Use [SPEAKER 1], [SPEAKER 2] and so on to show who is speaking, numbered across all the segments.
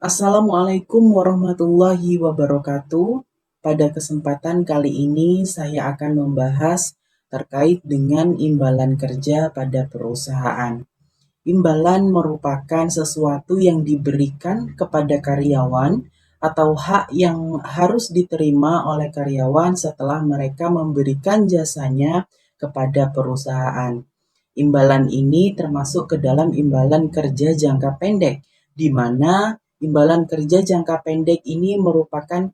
[SPEAKER 1] Assalamualaikum warahmatullahi wabarakatuh. Pada kesempatan kali ini saya akan membahas terkait dengan imbalan kerja pada perusahaan. Imbalan merupakan sesuatu yang diberikan kepada karyawan atau hak yang harus diterima oleh karyawan setelah mereka memberikan jasanya kepada perusahaan. Imbalan ini termasuk ke dalam imbalan kerja jangka pendek, di mana imbalan kerja jangka pendek ini merupakan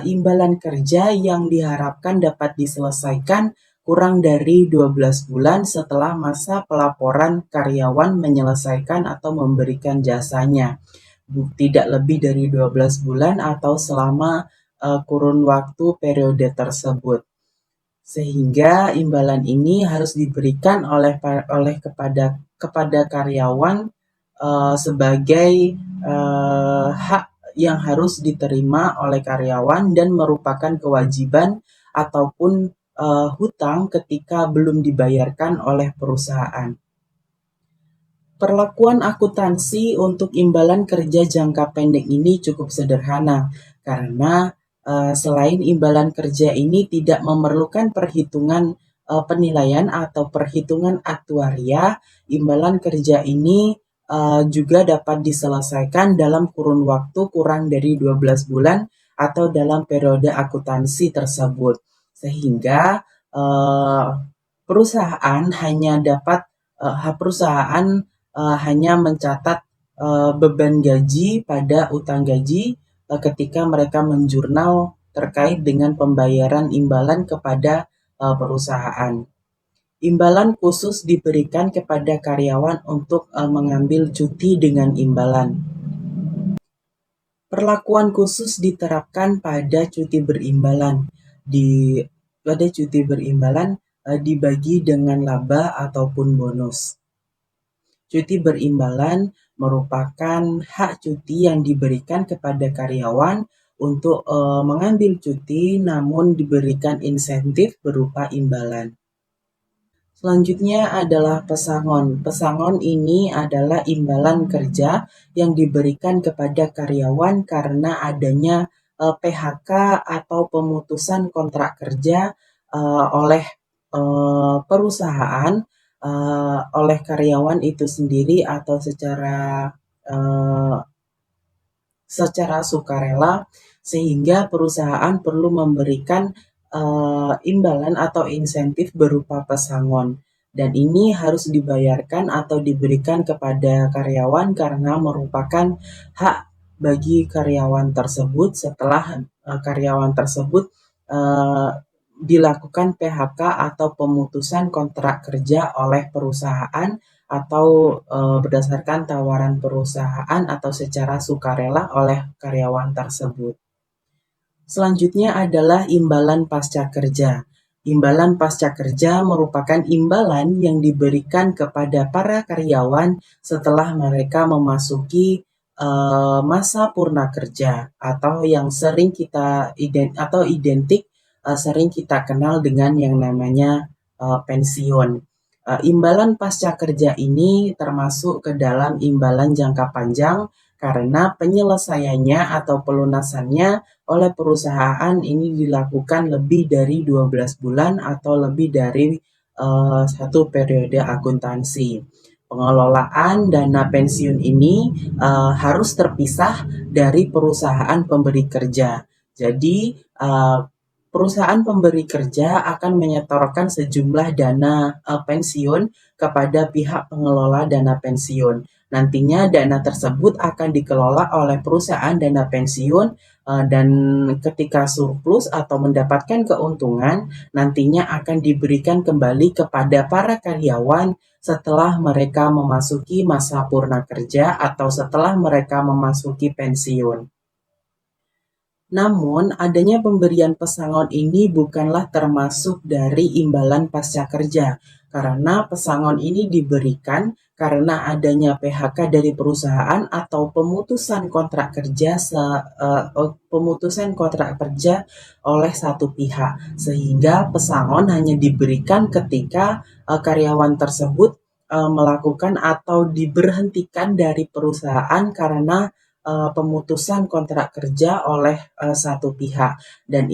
[SPEAKER 1] imbalan kerja yang diharapkan dapat diselesaikan kurang dari 12 bulan setelah masa pelaporan karyawan menyelesaikan atau memberikan jasanya. Tidak lebih dari 12 bulan atau selama kurun waktu periode tersebut. Sehingga imbalan ini harus diberikan kepada karyawan sebagai hak yang harus diterima oleh karyawan dan merupakan kewajiban ataupun hutang ketika belum dibayarkan oleh perusahaan. Perlakuan akuntansi untuk imbalan kerja jangka pendek ini cukup sederhana karena selain imbalan kerja ini tidak memerlukan perhitungan penilaian atau perhitungan aktuaria, imbalan kerja ini juga dapat diselesaikan dalam kurun waktu kurang dari 12 bulan atau dalam periode akuntansi tersebut. Sehingga perusahaan hanya mencatat beban gaji pada utang gaji ketika mereka menjurnal terkait dengan pembayaran imbalan kepada perusahaan. Imbalan khusus diberikan kepada karyawan untuk mengambil cuti dengan imbalan. Perlakuan khusus diterapkan pada cuti berimbalan. Pada cuti berimbalan dibagi dengan laba ataupun bonus. Cuti berimbalan merupakan hak cuti yang diberikan kepada karyawan untuk mengambil cuti namun diberikan insentif berupa imbalan. Selanjutnya adalah pesangon. Pesangon ini adalah imbalan kerja yang diberikan kepada karyawan karena adanya PHK atau pemutusan kontrak kerja oleh perusahaan, oleh karyawan itu sendiri atau secara sukarela, sehingga perusahaan perlu memberikan imbalan atau insentif berupa pesangon. Dan ini harus dibayarkan atau diberikan kepada karyawan karena merupakan hak bagi karyawan tersebut setelah karyawan tersebut dilakukan PHK atau pemutusan kontrak kerja oleh perusahaan atau berdasarkan tawaran perusahaan atau secara sukarela oleh karyawan tersebut. Selanjutnya adalah imbalan pasca kerja. Imbalan pasca kerja merupakan imbalan yang diberikan kepada para karyawan setelah mereka memasuki masa purna kerja atau yang sering kita kenal dengan yang namanya pensiun. Imbalan pasca kerja ini termasuk ke dalam imbalan jangka panjang karena penyelesaiannya atau pelunasannya oleh perusahaan ini dilakukan lebih dari 12 bulan atau lebih dari satu periode akuntansi. Pengelolaan dana pensiun ini harus terpisah dari perusahaan pemberi kerja. Jadi perusahaan pemberi kerja akan menyetorkan sejumlah dana pensiun kepada pihak pengelola dana pensiun. Nantinya dana tersebut akan dikelola oleh perusahaan dana pensiun dan ketika surplus atau mendapatkan keuntungan, nantinya akan diberikan kembali kepada para karyawan setelah mereka memasuki masa purna kerja atau setelah mereka memasuki pensiun. Namun, adanya pemberian pesangon ini bukanlah termasuk dari imbalan pasca kerja, karena pesangon ini diberikan karena adanya PHK dari perusahaan atau pemutusan kontrak kerja oleh satu pihak, sehingga pesangon hanya diberikan ketika karyawan tersebut melakukan atau diberhentikan dari perusahaan karena pemutusan kontrak kerja oleh satu pihak, dan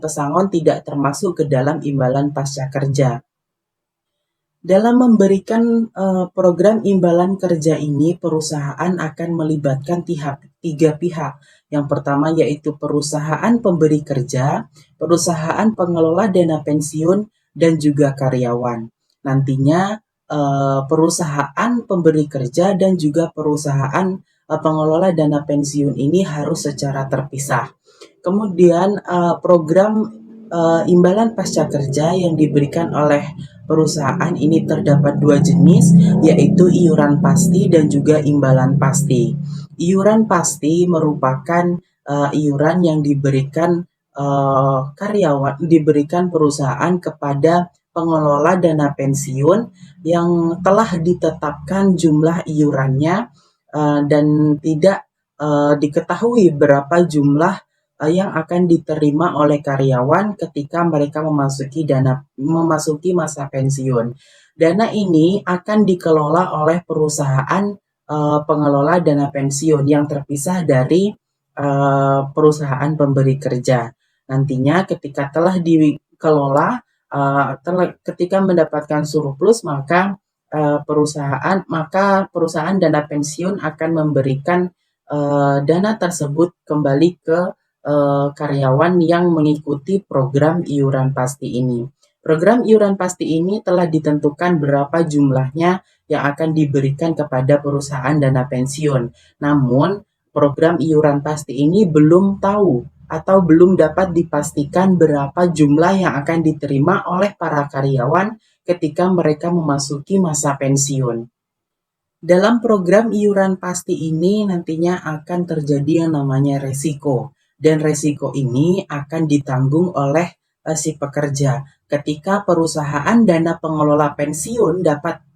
[SPEAKER 1] pesangon tidak termasuk ke dalam imbalan pasca kerja. Dalam memberikan program imbalan kerja ini, perusahaan akan melibatkan tiga pihak. Yang pertama yaitu perusahaan pemberi kerja, perusahaan pengelola dana pensiun, dan juga karyawan. Nantinya perusahaan pemberi kerja dan juga perusahaan pengelola dana pensiun ini harus secara terpisah. Kemudian program imbalan pasca kerja yang diberikan oleh perusahaan ini terdapat dua jenis, yaitu iuran pasti dan juga imbalan pasti. Iuran pasti merupakan iuran yang diberikan perusahaan kepada pengelola dana pensiun yang telah ditetapkan jumlah iurannya dan tidak diketahui berapa jumlah yang akan diterima oleh karyawan ketika mereka memasuki masa pensiun. Dana ini akan dikelola oleh perusahaan pengelola dana pensiun yang terpisah dari perusahaan pemberi kerja. Nantinya ketika telah dikelola, ketika mendapatkan surplus, maka perusahaan dana pensiun akan memberikan dana tersebut kembali ke karyawan yang mengikuti program iuran pasti ini. Program iuran pasti ini telah ditentukan berapa jumlahnya yang akan diberikan kepada perusahaan dana pensiun. Namun, program iuran pasti ini belum tahu atau belum dapat dipastikan berapa jumlah yang akan diterima oleh para karyawan ketika mereka memasuki masa pensiun. Dalam program iuran pasti ini nantinya akan terjadi yang namanya resiko, dan resiko ini akan ditanggung oleh si pekerja. Ketika perusahaan dana pengelola pensiun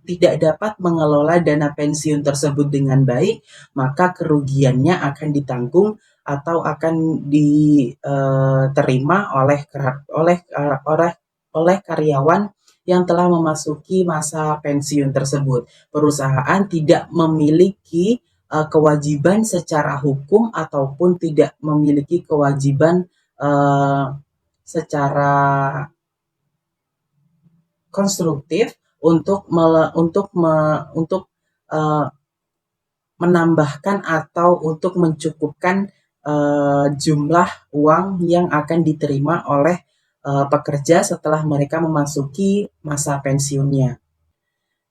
[SPEAKER 1] tidak dapat mengelola dana pensiun tersebut dengan baik, maka kerugiannya akan ditanggung atau akan diterima oleh karyawan yang telah memasuki masa pensiun tersebut. Perusahaan tidak memiliki kewajiban secara hukum ataupun tidak memiliki kewajiban secara konstruktif untuk menambahkan atau untuk mencukupkan jumlah uang yang akan diterima oleh pekerja setelah mereka memasuki masa pensiunnya.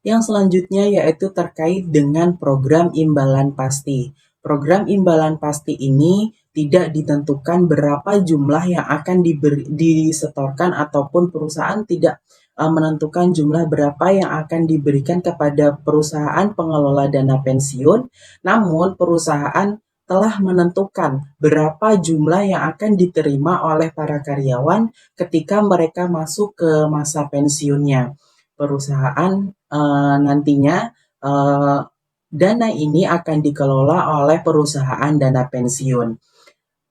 [SPEAKER 1] Yang selanjutnya yaitu terkait dengan program imbalan pasti. Program imbalan pasti ini tidak ditentukan berapa jumlah yang akan disetorkan ataupun perusahaan tidak menentukan jumlah berapa yang akan diberikan kepada perusahaan pengelola dana pensiun, namun perusahaan telah menentukan berapa jumlah yang akan diterima oleh para karyawan ketika mereka masuk ke masa pensiunnya. Perusahaan nantinya dana ini akan dikelola oleh perusahaan dana pensiun.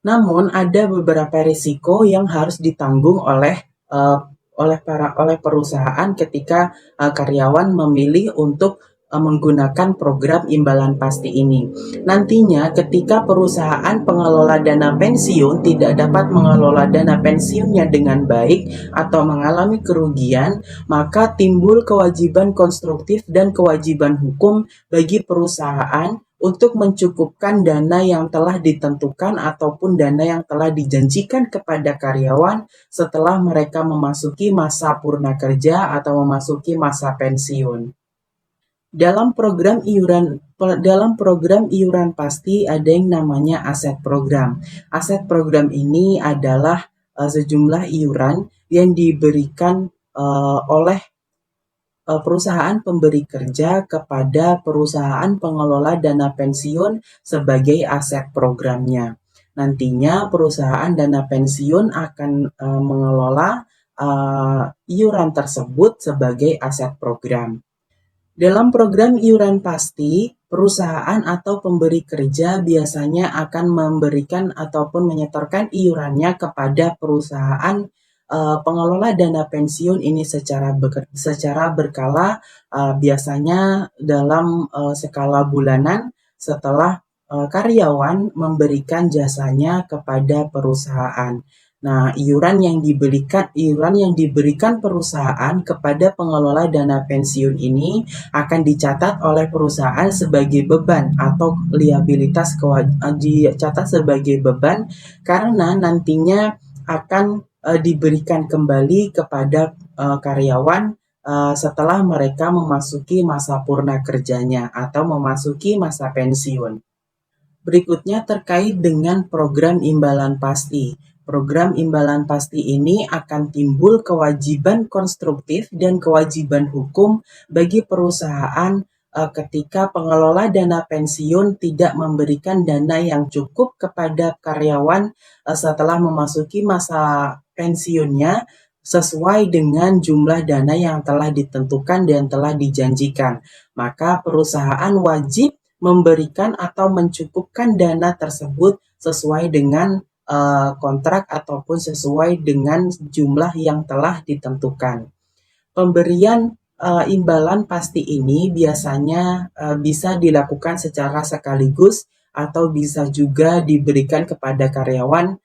[SPEAKER 1] Namun ada beberapa risiko yang harus ditanggung oleh perusahaan ketika karyawan memilih untuk menggunakan program imbalan pasti ini. Nantinya ketika perusahaan pengelola dana pensiun tidak dapat mengelola dana pensiunnya dengan baik atau mengalami kerugian, maka timbul kewajiban konstruktif dan kewajiban hukum bagi perusahaan untuk mencukupkan dana yang telah ditentukan ataupun dana yang telah dijanjikan kepada karyawan setelah mereka memasuki masa purna kerja atau memasuki masa pensiun. Dalam program iuran pasti ada yang namanya aset program. Aset program ini adalah sejumlah iuran yang diberikan oleh perusahaan pemberi kerja kepada perusahaan pengelola dana pensiun sebagai aset programnya. Nantinya perusahaan dana pensiun akan mengelola iuran tersebut sebagai aset program. Dalam program iuran pasti, perusahaan atau pemberi kerja biasanya akan memberikan ataupun menyetorkan iurannya kepada perusahaan pengelola dana pensiun ini secara berkala, biasanya dalam skala bulanan setelah karyawan memberikan jasanya kepada perusahaan. Nah, iuran yang diberikan perusahaan kepada pengelola dana pensiun ini akan dicatat oleh perusahaan sebagai beban atau liabilitas dicatat sebagai beban karena nantinya akan diberikan kembali kepada karyawan setelah mereka memasuki masa purna kerjanya atau memasuki masa pensiun. Berikutnya terkait dengan program imbalan pasti. Program imbalan pasti ini akan timbul kewajiban konstruktif dan kewajiban hukum bagi perusahaan ketika pengelola dana pensiun tidak memberikan dana yang cukup kepada karyawan setelah memasuki masa pensiunnya sesuai dengan jumlah dana yang telah ditentukan dan telah dijanjikan. Maka perusahaan wajib memberikan atau mencukupkan dana tersebut sesuai dengan kontrak ataupun sesuai dengan jumlah yang telah ditentukan. Pemberian imbalan pasti ini biasanya bisa dilakukan secara sekaligus atau bisa juga diberikan kepada karyawan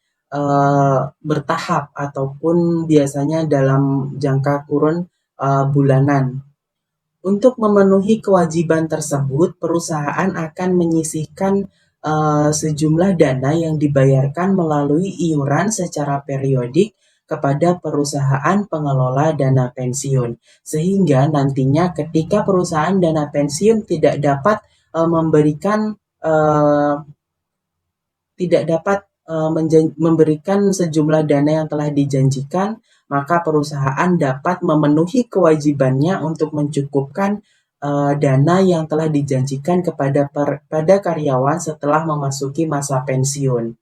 [SPEAKER 1] bertahap ataupun biasanya dalam jangka kurun bulanan. Untuk memenuhi kewajiban tersebut, perusahaan akan menyisihkan sejumlah dana yang dibayarkan melalui iuran secara periodik kepada perusahaan pengelola dana pensiun. Sehingga nantinya ketika perusahaan dana pensiun tidak dapat memberikan sejumlah dana yang telah dijanjikan, maka perusahaan dapat memenuhi kewajibannya untuk mencukupkan dana yang telah dijanjikan pada karyawan setelah memasuki masa pensiun.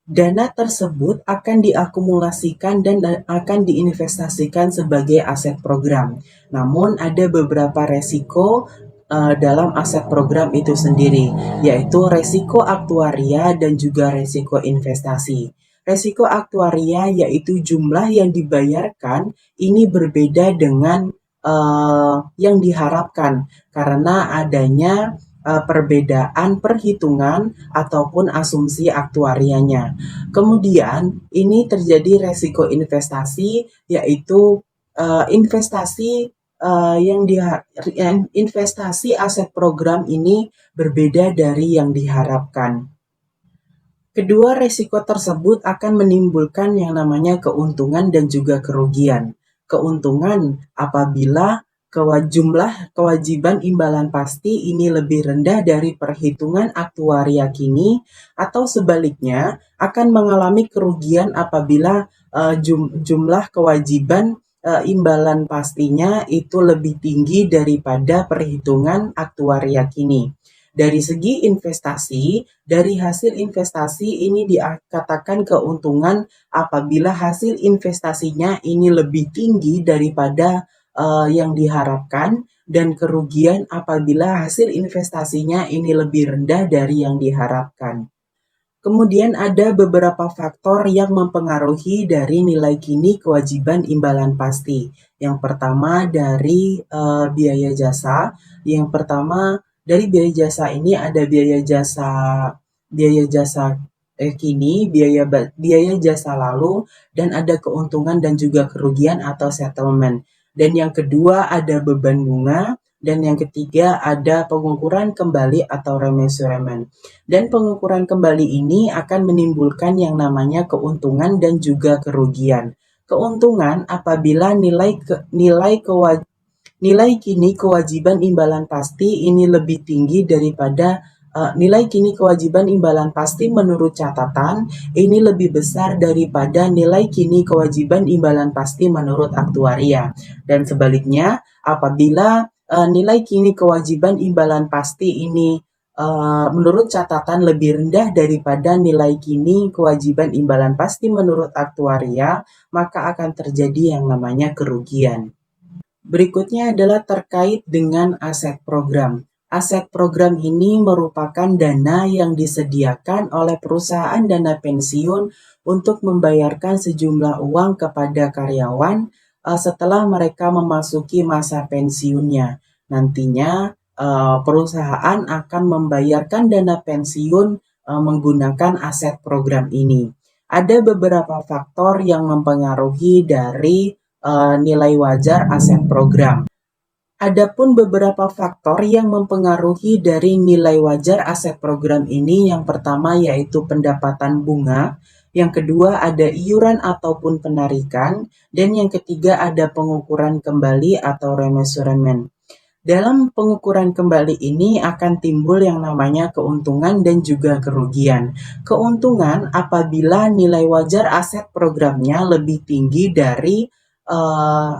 [SPEAKER 1] Dana tersebut akan diakumulasikan dan akan diinvestasikan sebagai aset program. Namun ada beberapa resiko dalam aset program itu sendiri, yaitu resiko aktuaria dan juga resiko investasi. Resiko aktuaria yaitu jumlah yang dibayarkan ini berbeda dengan yang diharapkan karena adanya perbedaan perhitungan ataupun asumsi aktuarianya. Kemudian ini terjadi resiko investasi yaitu investasi investasi aset program ini berbeda dari yang diharapkan. Kedua resiko tersebut akan menimbulkan yang namanya keuntungan dan juga kerugian. Keuntungan apabila jumlah kewajiban imbalan pasti ini lebih rendah dari perhitungan aktuaria kini, atau sebaliknya akan mengalami kerugian apabila jumlah kewajiban imbalan pastinya itu lebih tinggi daripada perhitungan aktuaria kini. Dari segi investasi, dari hasil investasi ini dikatakan keuntungan apabila hasil investasinya ini lebih tinggi daripada yang diharapkan, dan kerugian apabila hasil investasinya ini lebih rendah dari yang diharapkan. Kemudian ada beberapa faktor yang mempengaruhi dari nilai kini kewajiban imbalan pasti. Yang pertama dari biaya jasa. Yang pertama dari biaya jasa ini ada biaya jasa kini, biaya jasa lalu, dan ada keuntungan dan juga kerugian atau settlement. Dan yang kedua ada beban bunga, dan yang ketiga ada pengukuran kembali atau remeasurement. Dan pengukuran kembali ini akan menimbulkan yang namanya keuntungan dan juga kerugian. Keuntungan apabila nilai kini kewajiban imbalan pasti ini lebih tinggi daripada nilai kini kewajiban imbalan pasti menurut catatan ini lebih besar daripada nilai kini kewajiban imbalan pasti menurut aktuaria. Dan sebaliknya, apabila nilai kini kewajiban imbalan pasti ini menurut catatan lebih rendah daripada nilai kini kewajiban imbalan pasti menurut aktuaria, maka akan terjadi yang namanya kerugian. Berikutnya adalah terkait dengan aset program. Aset program ini merupakan dana yang disediakan oleh perusahaan dana pensiun untuk membayarkan sejumlah uang kepada karyawan setelah mereka memasuki masa pensiunnya. Nantinya perusahaan akan membayarkan dana pensiun menggunakan aset program ini. Ada beberapa faktor yang mempengaruhi dari nilai wajar aset program. Adapun beberapa faktor yang mempengaruhi dari nilai wajar aset program ini, yang pertama yaitu pendapatan bunga, yang kedua ada iuran ataupun penarikan, dan yang ketiga ada pengukuran kembali atau remesurement. Dalam pengukuran kembali ini akan timbul yang namanya keuntungan dan juga kerugian. Keuntungan apabila nilai wajar aset programnya lebih tinggi dari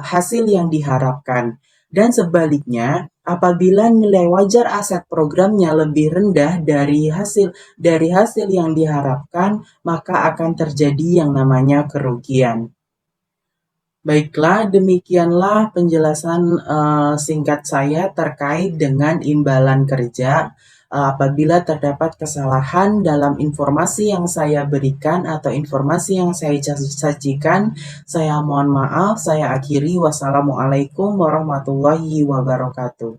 [SPEAKER 1] hasil yang diharapkan. Dan sebaliknya, apabila nilai wajar aset programnya lebih rendah dari hasil yang diharapkan, maka akan terjadi yang namanya kerugian. Baiklah, demikianlah penjelasan singkat saya terkait dengan imbalan kerja. Apabila terdapat kesalahan dalam informasi yang saya berikan atau informasi yang saya sajikan, saya mohon maaf. Saya akhiri. Wassalamualaikum warahmatullahi wabarakatuh.